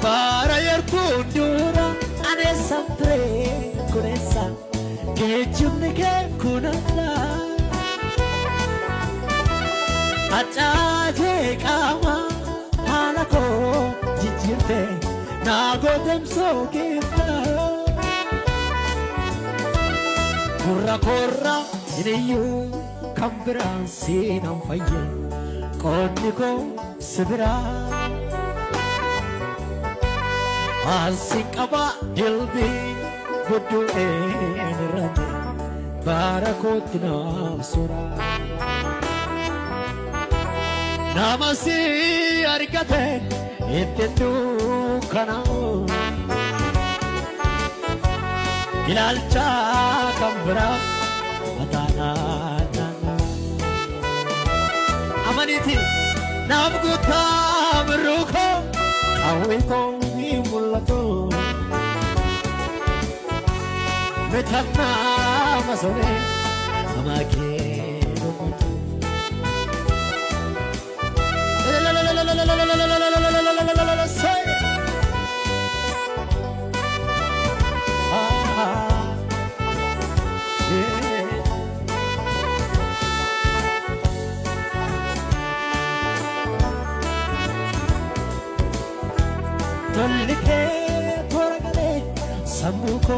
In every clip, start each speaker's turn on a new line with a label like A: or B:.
A: bara yerkundura ane sempre kuresa kechumne ke kunalla achaje kama halako jijirte nagodem sokifa kurra kurra iniyu kambira sinam faye kodiko sibira asikaba dilbi gudu enrade barakotina sura namasi arikate etendu kana ilalcha kambra atana amaniti namguta mruko awiko mulato metana masone amake tolike toragale samuko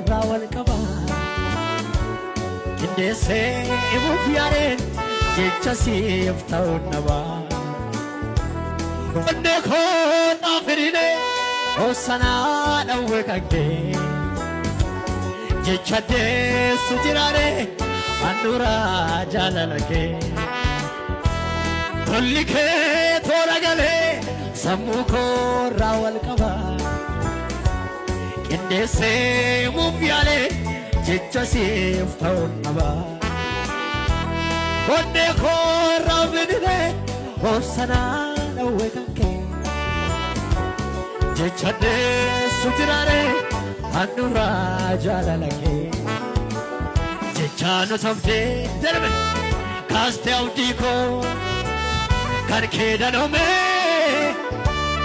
A: rawal kaba kindese ibufiare jechasi iftaunaba ondeko nafirine osana dawekake jechade sujirare andura jalalake tolike toragale samuko rawal kaba kindese mufiale jechasi iftaunaba ondeko rawidine osana dawekake jechade sujirare andura jalalake jechano samte derbe kaste audiko karke danome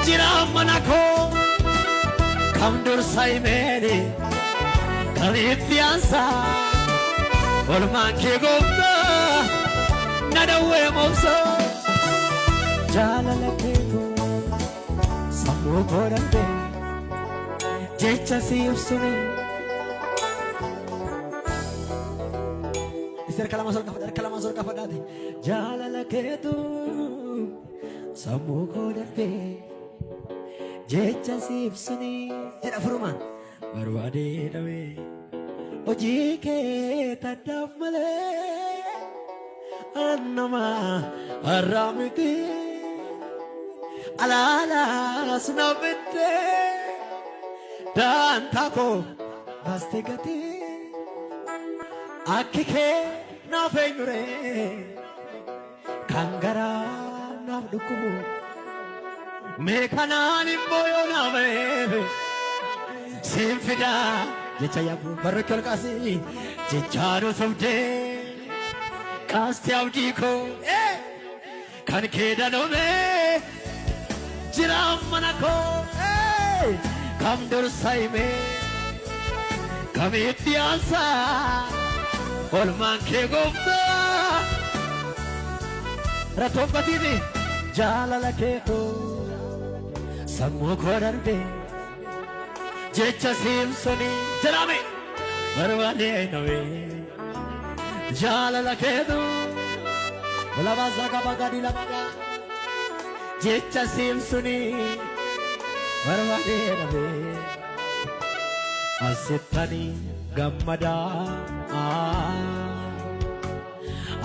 A: jirammanako kamdur saimene kalifiansa olmanke gomba nadawe momso jalalake to samu gorande jechasi usune Cerca la mazor kafadati jalalake to samu gorande jechasi usune era furuman barwade dawe ojike tadaf male annama aramiki alala sunabite dan tako bastigati akike na fenyure kangara na dukumu mekanani boyo na be simfida jechayabu barakal kasi jecharo somde kaste audiko kan kedano me jirammanako kamdur saime kamitiansa olmanke gomba ratopatini jalalake to samu kodarbe jecha simsoni jalame barwade nawe jalalake to olabaza kabagadi labaga jecha simsoni barwade nawe asitani gammada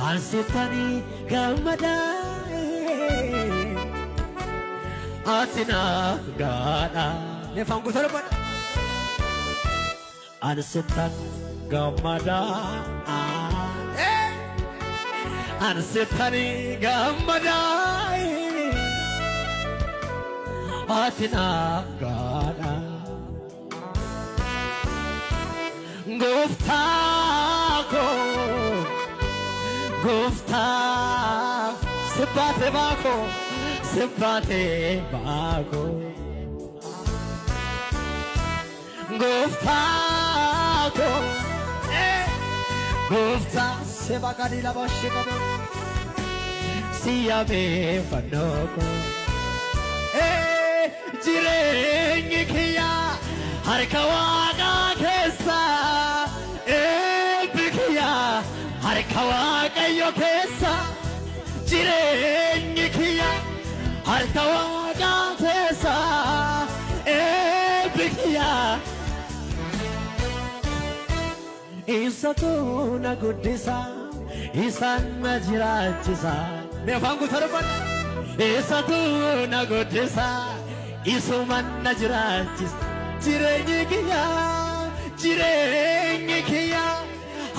A: asitani gammada atina gada ne fangu sarapan asitan gammada asitani gammada atina gada Guftako Gufta Sipate bako gooftaa koo gooftaa sebakani labashee qabu siyaamee fannoo koo jireenyi kiyyaa harka Waaqaa keessa eebbi kiyyaa harka Waaqayyo keessa jireenyi kiyyaa harka Waaqaa keessa eebbi kiyyaa isatu na guddisa isaan na jiraachisa mee afaan guutarban isatu na guddisa isuman na jiraachisa jireenyi kiyyaa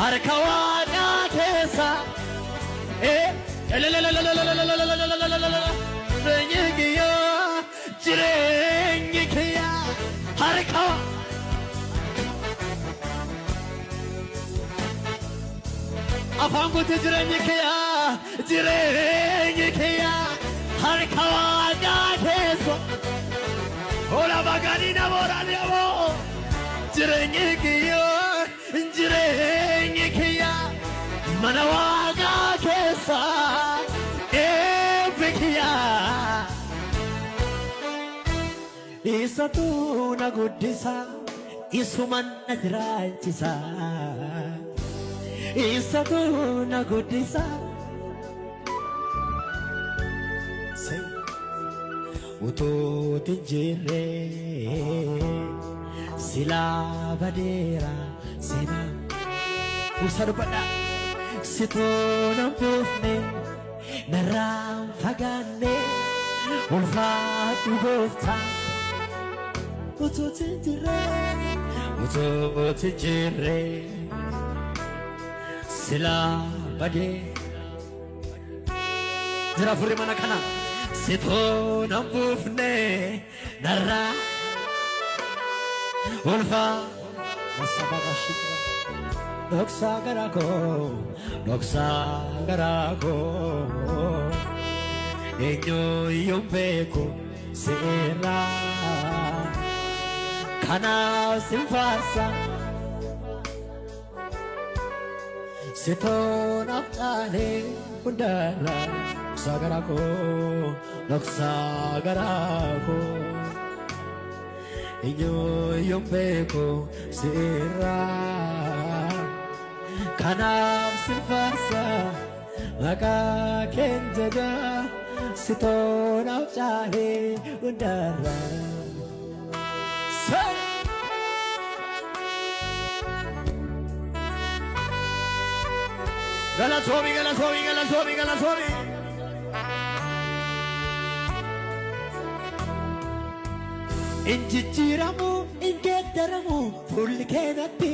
A: harka Waaqaa keessa jireenyi kiyyaa harka afaan guutuu jireenyi kiyyaa harka Waaqaa keessa ola bagani na moraleemo jireenyi kiyyaa mana Waaqaa keessa eebbi kiyyaa isatu na guddisa isuman na jiraachisa isatu na guddisa utuuti jirree silaa badeera seenaa usa dubbadha situu na buufne narraan fagaanne ulfaadhu gooftaa utuuti jirree silaa badeera jira furri mana kana situu na buufne narraan ulfaadhu Doksa garako enyo yombeko sera kana simfasa siton aptale undara doksa garako enyo yombeko sera kanam simfasa maka kenjaga siton aptale undara Galatomi Injijjiramu ingeeddaramu fuulli keenatti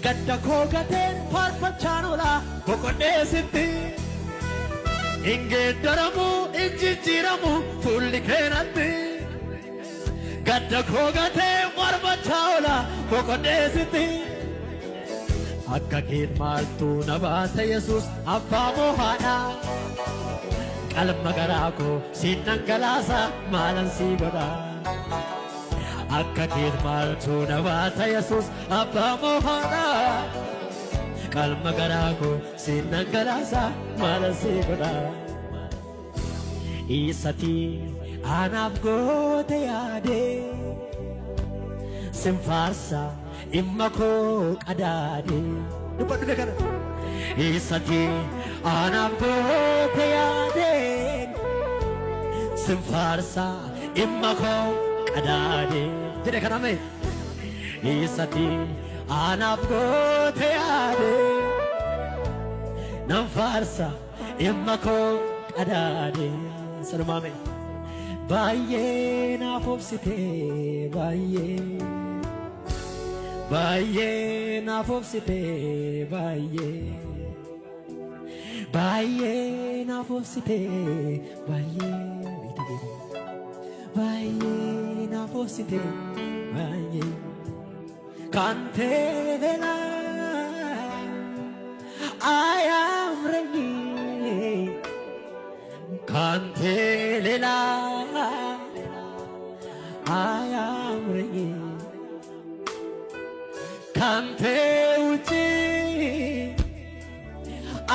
A: gadda koo gateen faarfachaan oola boqodheesitti ingeeddaramu injijjiramu fuulli keenatti gadda koo gateen faarfachaan oola boqodheesitti akka keen maaltu na baata Yesuus abbaa mohaadhaa qalma garaa koo siin dhangalaasa maalan sii godha akka keen maaltu na baata Yesuus abbaa mohaadhaa qalma garaa koo siin dhangalaasa maalan sii godha isati anaaf goote yaade simfaarsa imma koo qadaade dubbadhu kana isati anaaf goote yaade simfaarsa imma koo qadaade jedhe kana mee isati anaaf goote yaade nan faarsa imma koo qadaade salumaame baay'ee naaf obsite baay'ee naaf obsite baay'ee naaf obsite baay'ee naaf obsite baay'ee kan teela I am ready kan teela I am ready ካንተ ውጪ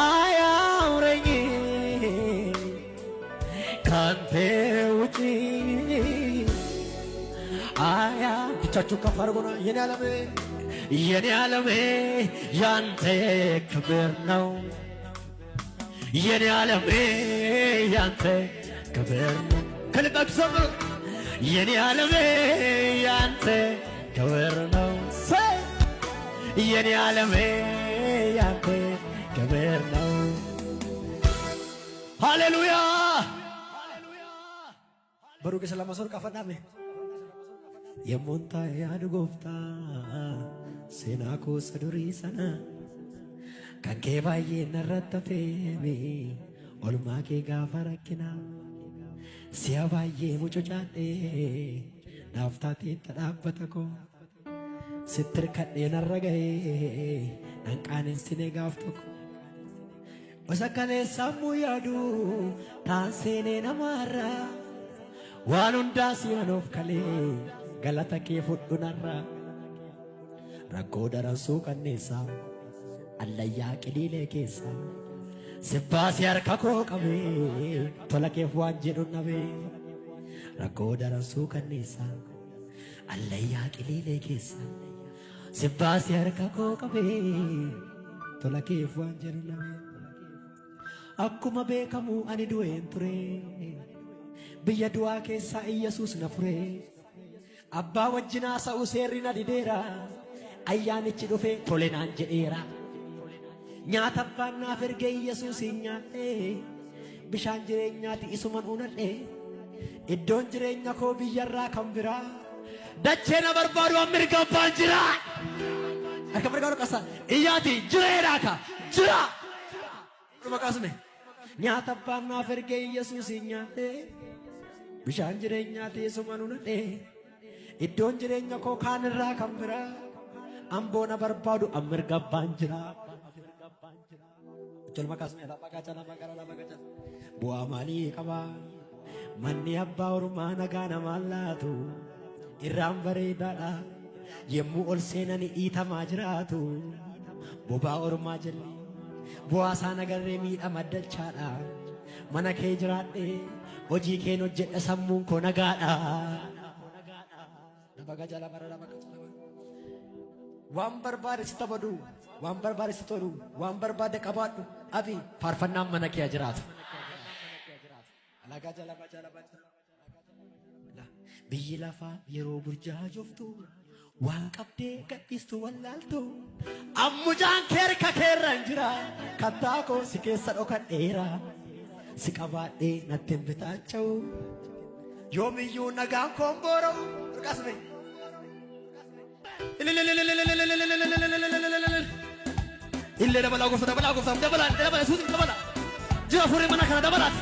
A: አያውረኝ ካንተ ውጪ አያ ብቻችሁ ከፍ አድርጉና የኔ ዓለሜ ያንተ ክብር ነው የኔ ዓለሜ ያንተ ክብር ነው ከልባችሁ ሰምሩ የኔ ዓለሜ ያንተ ክብር ነው የኔ ዓለሜ ያንተ ክብር ነው ሃሌሉያ በሩቅ ሰላማሶር ካፈናሜ የሞንታ ያድጎፍታ ሴናኮ ሰዱሪ ሰና ከንኬ ባዬ ነረተፌሚ ኦልማኬ ጋፈረኪና ሲያ ባዬ ሙጮጫዴ ናፍታቴ ተዳበተኮ ስትር ከዴ ነረገዬ ነንቃኔን ሲኔ ጋፍቶኮ ወሰከኔ ሳሙ ያዱ ታንሴኔ ነማራ waan hundaa si'anoof kalee galata kee fudhunarra rakkoo daransuu qanneessa allayyaa qiliilee keessa sibbaasii harka koo qabee tola keef waan jedhu nabee rakkoo daransuu qanneessa allayyaa qiliilee keessa sibbaasii harka koo qabee tola keef waan jedhu nabee akkuma beekamu ani du'een ture biyya du'aa keessaa Iyyesuus na fure abbaa wajjinaa sa'u seerri na dideera ayyaanichi dhufe tole naan jedheera nyaata abbaan naaf erge Iyyesuusin nyaadhe bishaan jireenyaati isuman unadhe iddoon jireenya koo biyyarraa kan biraa dachee na barbaadu an mirga abbaan jira akka mirga qasa iyyaati jireedhaa ka jira maqaasne nyaata abbaan naaf erge Iyyesuusin nyaadhe bishaan jireenyaati isuman unadhe iddoon jireenya koo kaanirraa kan biraa amboo na barbaadu an mirga abbaan jira bu'aa maalii qaba manni abbaa ormaa nagaa namaan laatu irraan bareedaadha yemmuu ol seenanii dhiitamaa jiraatu bobaa ormaa jalli bu'aa isaa nagarree miidhama dalchaadha mana kee jiraadhe hojii keen hojjedha sammuun koo nagaadha waan barbaade si tabadu waan barbaade si tolu waan barbaade qabaadhu abi faarfannaan mana kee jiraatu biyyi lafaa yeroo burjaajoftu waan qabdee gadhiistu wallaaltu ammujaan kee harka keerran jira kattaa koo si keessa dhokadheera si qabaadhee natti hin bitaacha'u yoomiyyuu nagaan koon boora'u qasme illee dabalaa dabala suutiin dabala jira furii mana kana dabalaati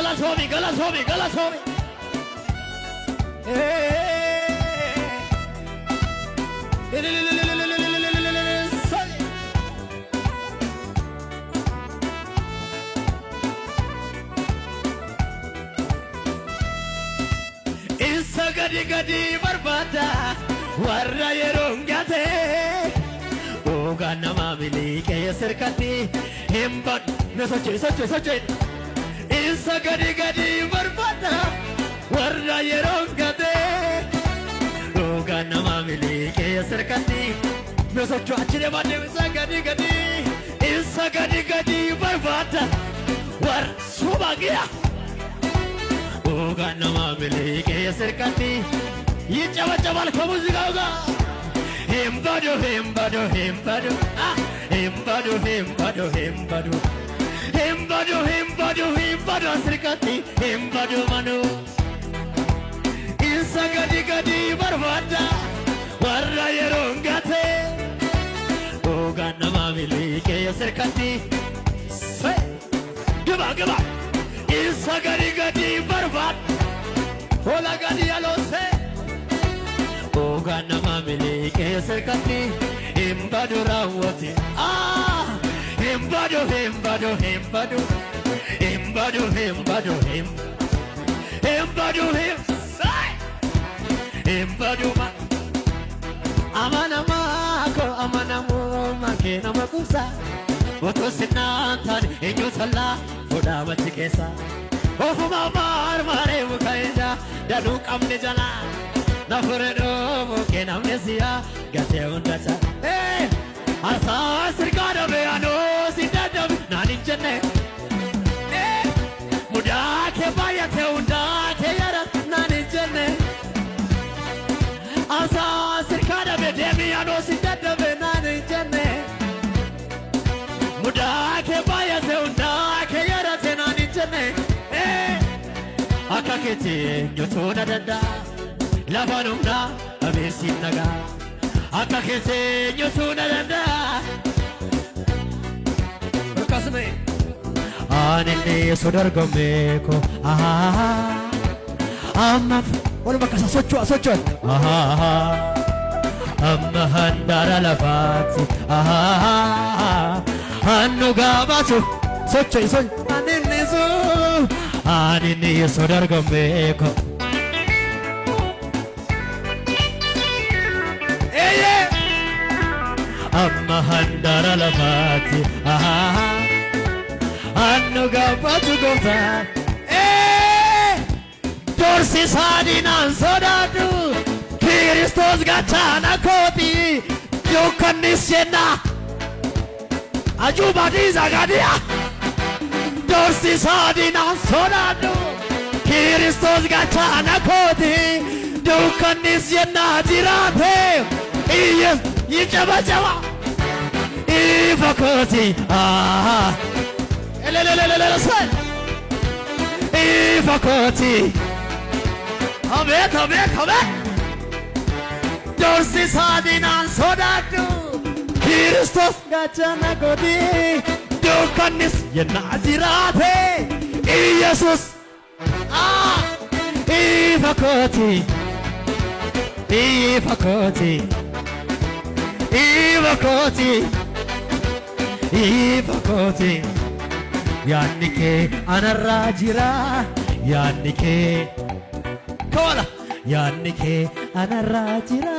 A: galatoomi isa gadi barbaada warra yeroon gate ogaan nama miliqee sirkatti himba na sochee isa gadi barbaada warra yeroon gate ogaan nama miliqee sirkatti na sochoo achire baadee isa gadi barbaada war subagiya ogaan nama miliqee sirkatti ይጨበጨባል ከሙዚቃው ጋር ሄምባዶ ስርቀቲ ሄምባዶ ማኖ ኢንሳ ገዲ በርባዳ ወራ የሮንጋቴ ኦጋና ማሚሊቄ ስርቀቲ ግባ ኢንሳ ገዲ በርባዳ ሆላ ገዲ ያሎሴ ogaan nama miliqee sirkatti himbadu raawwate himbadu baduma amanamako amanamu makena makusa Oto sinantan enyo salla foda machikesa Ofuma mare mukaija dadu kamne jala Nafredo mukena mnesia gate undata Hey asa sirkada be ano sidadam nani jenne Hey muda ke baya ke unda ke yara nani jenne Asa sirkada be demi ano sidadam nani jenne Muda ke baya se unda ke yara se nani jenne Akakete nyotona dada Labanumna abesin naga Akakete nyotona dada Kasme Anene sodar gomeko Amma wala makasa socho Amma handara lafati Hannu gabasu socho anene so Anini sodar gomeko Eye Amma handara lafati Annu gabatu gomta Dorsi sadinan sodadu Kiristos gachana koti Yukanis yena Ajuba diza gadia Dorsi sadina sonadu Kiristos gachana koti Dukanis yena jirate Iyes yijaba jaba Ifa koti Elelelelele say Ifa koti Habe Dorsi sadina sonadu Kiristos gachana koti Dukanis yenazirate Jesus Ifakoti Yannike anarrajira Yannike Kola Yannike anarrajira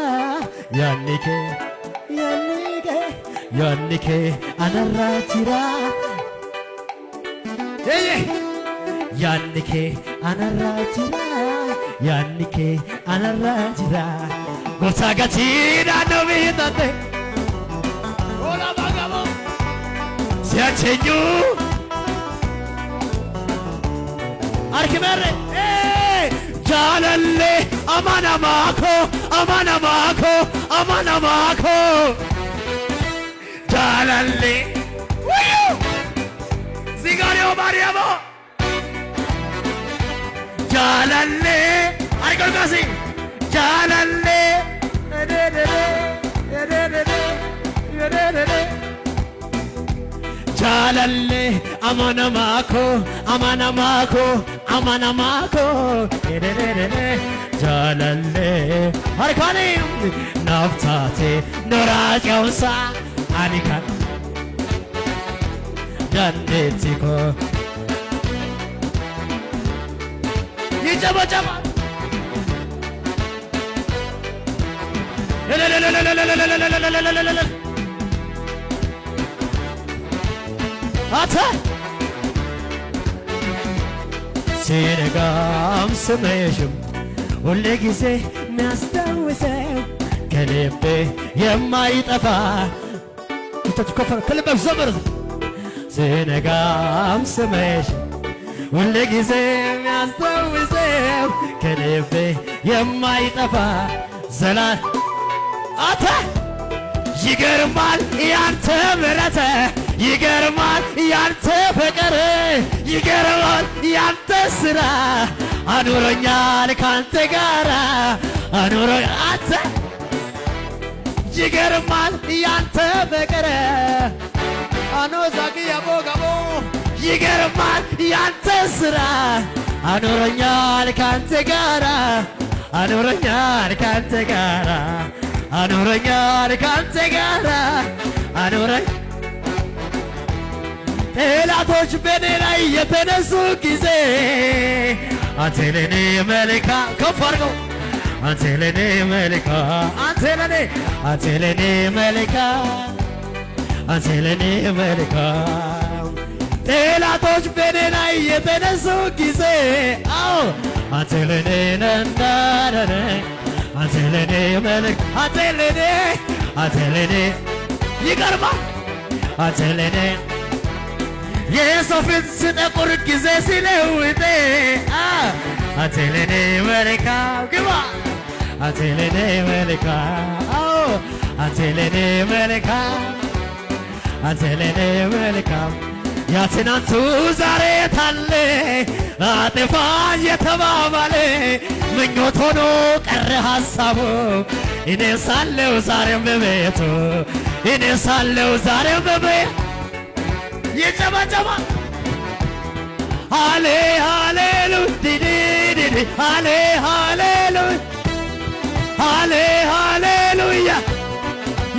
A: Yannike anarrajira Yannike anarrajira Gosa gachira no vidate Ola bagamo Se achenyu Arkimere Jalalle amanamako Jalalle Sigario Mariamo Jalalle Arikol kasi Jalalle Jalalle amanamako Jalalle Harikani Naftate Norajausa Anikan Dandetiko Yijaba Ata Sinegam sumeshum Hulle gize miyastawisew ከልቤ የማይጠፋ ተትከፈር ከልቤ ዘመር ስነጋም ስመሽ ሁል ጊዜ የሚያስታውሰው ከልቤ የማይጠፋ ዘላን አተ ይገርማል ያንተ ምሕረት ይገርማል ያንተ ፍቅር ይገርማል ያንተ ስራ አኑሮኛል ካንተ ጋራ አኑሮኛል አተ ይገርማል ያንተ ፍቅር አኖዛቂ ያቦጋቦ ይገርማል ያንተ ስራ አኑሮኛል ካንተ ጋራ አኑሮኛል ካንተ ጋራ አኑሮኛል ካንተ ጋራ አኑሮኝ ጠላቶች በኔ ላይ የተነሱ ጊዜ አንተ ለኔ መልካም ከፍ አድርገው አንተ ለኔ መልካም አንተ ለኔ መልካም አንተ ለኔ መልካም ጠላቶች በኔ ላይ የተነሱ ጊዜ አዎ አንተ ለኔ ነንዳረነ አንተ ለኔ መልካም አንተ ለኔ ይገርማል አንተ ለኔ የሰው ፊት ስጠቁር ጊዜ ሲለውጥ አንተ ለኔ መልካም ግባ አንተ ለኔ መልካም አንተ ለኔ መልካም አንተ ለኔ መልካም ያ ትናንቱ ዛሬ ታለ አጥፋ የተባባለ ምኞት ሆኖ ቀረ ሐሳቡ እኔ ሳለው ዛሬም በቤቱ እኔ ሳለው ዛሬም በቤቱ ይጨበጨባ ሃሌ ሃሌሉያ ዲዲዲ ሃሌ ሃሌሉያ ሃሌ ሃሌሉያ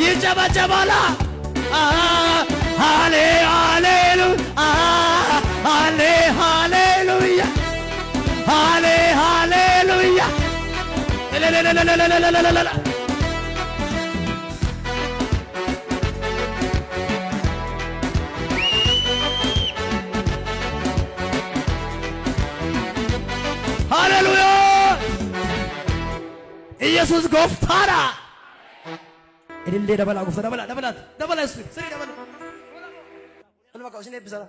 A: ይጨበጨባላ ሃሌ ሃሌሉያ ሃሌ ሃሌሉያ ሃሌ ሃሌሉያ ለለለለለለለለለ ሃሌሉያ ኢየሱስ ጎፍታራ እድል ደበላ ጎፍታ ደበላ እሱ ስሪ ደበላ ወልባካ ሲኔ ብሰራ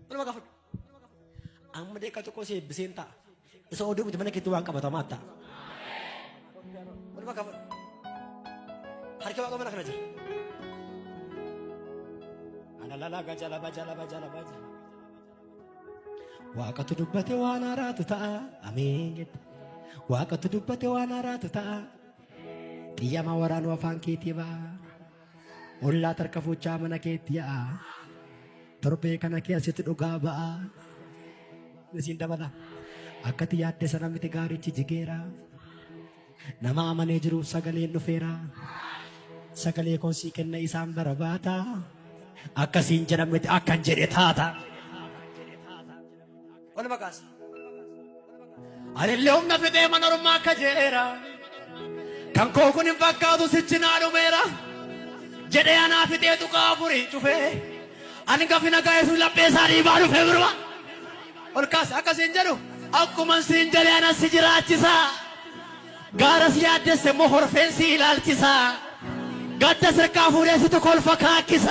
A: ወልባካ ፈ አምዴ ከጥቆሴ ብሴንታ እሰው ደቡት መነከቱ ዋንቀበታ ማታ ወልባካ ፈ ሐርከባ ቆመና ከነጀ አላላላ ጋጃላ ባጃላ ዋቀቱ ዱበቴ ዋና ራቱ ታአ አሜን ዋቀቱ ዱበቴ ዋና ራቱ ታአ ጥያማ ወራኑ አፋን ኬቲባ ኦላ ተርከፎቻ መነኬቲያ ተርቤ ከነኬ አሲት ዱጋ በአ ለሲን ደበላ አከት ያደ ሰናምቲ ጋሪች ጅጌራ ነማ አመኔ ጅሩ ሰገሌ ኑፌራ ሰገሌ ኮንሲ ከነ ኢሳን በረባታ አከሲን ጀነምቲ አከን ጀዴታታ ወልበቃስ አለለውም ነፍጤ መኖርማ ከጀራ ከንኮኩን ፈካቱ ስችናሉ ሜራ ጀደያና ፍጤ ጡቃፉሪ ጩፌ አንገፊ ነጋይሱ ለጴሳሪ ባሉ ፌብርዋ ወልካስ አከሲን ጀዱ አኩመን ሲንጀሊያና ሲጅራችሳ ጋረስ ያደሰ ሞሆር ፌንሲ ይላልችሳ ጋደስ ርካፉሬ ስትኮልፈ ካኪሳ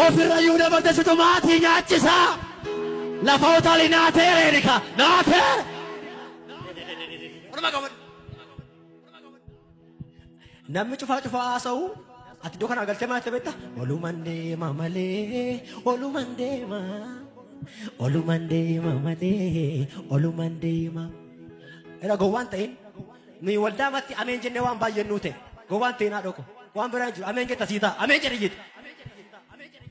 A: ኦፊራዩ ደበደስቱ ማቲ ኛችሳ ለፋውታሊ ናቴ ሬሪካ ናቴ ነም ጩፋ ሰው አትዶ ከና ገልቴ ማለት በታ ኦሉመንዴ ማማሌ ኦሉመንዴ ማማሌ ኦሉመንዴ ማ እራ ጎዋን ተይን ኒ ወልዳ ማቲ አሜን ጀኔ ዋን ባየኑቴ ጎዋን ተይና ዶኮ ዋን ብራንጅ አሜን ጀታ ሲታ አሜን ጀሪት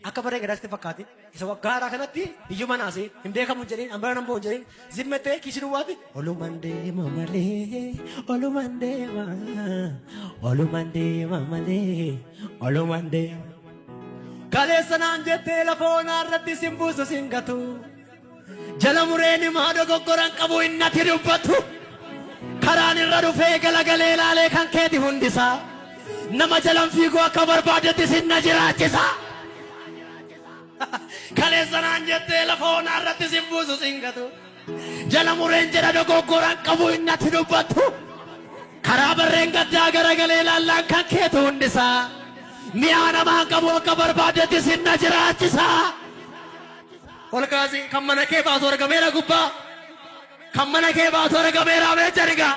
A: akka bare gadasti fakkaate isa waggaara kanatti iyyuma naase hin beekamu jedheen ambara nan bo'u jedheen zimmete kisinu waati olumande olumande kaleessanaan jettee lafoon irratti simbuusu singatu jala mureeni maadho goggoran qabu innati dubbatu karaan irra dhufee galagalee laalee kan keeti hundisaa nama jalan fiiguu akka barbaadetti sinna jiraachisa kaleessanaan jettee lafoon irratti simbuusu singatu jala mureen jedha dogoggoran qabu innatti dubbatu karaa barreen gaddaa garagalee laallaan kan keetu hundisaa mi'aa namaan qabu akka barbaadetti sinna jiraachisa olkaasi kan mana kee baatu argameera gubbaa kan mana kee baatu argameera meejarigaa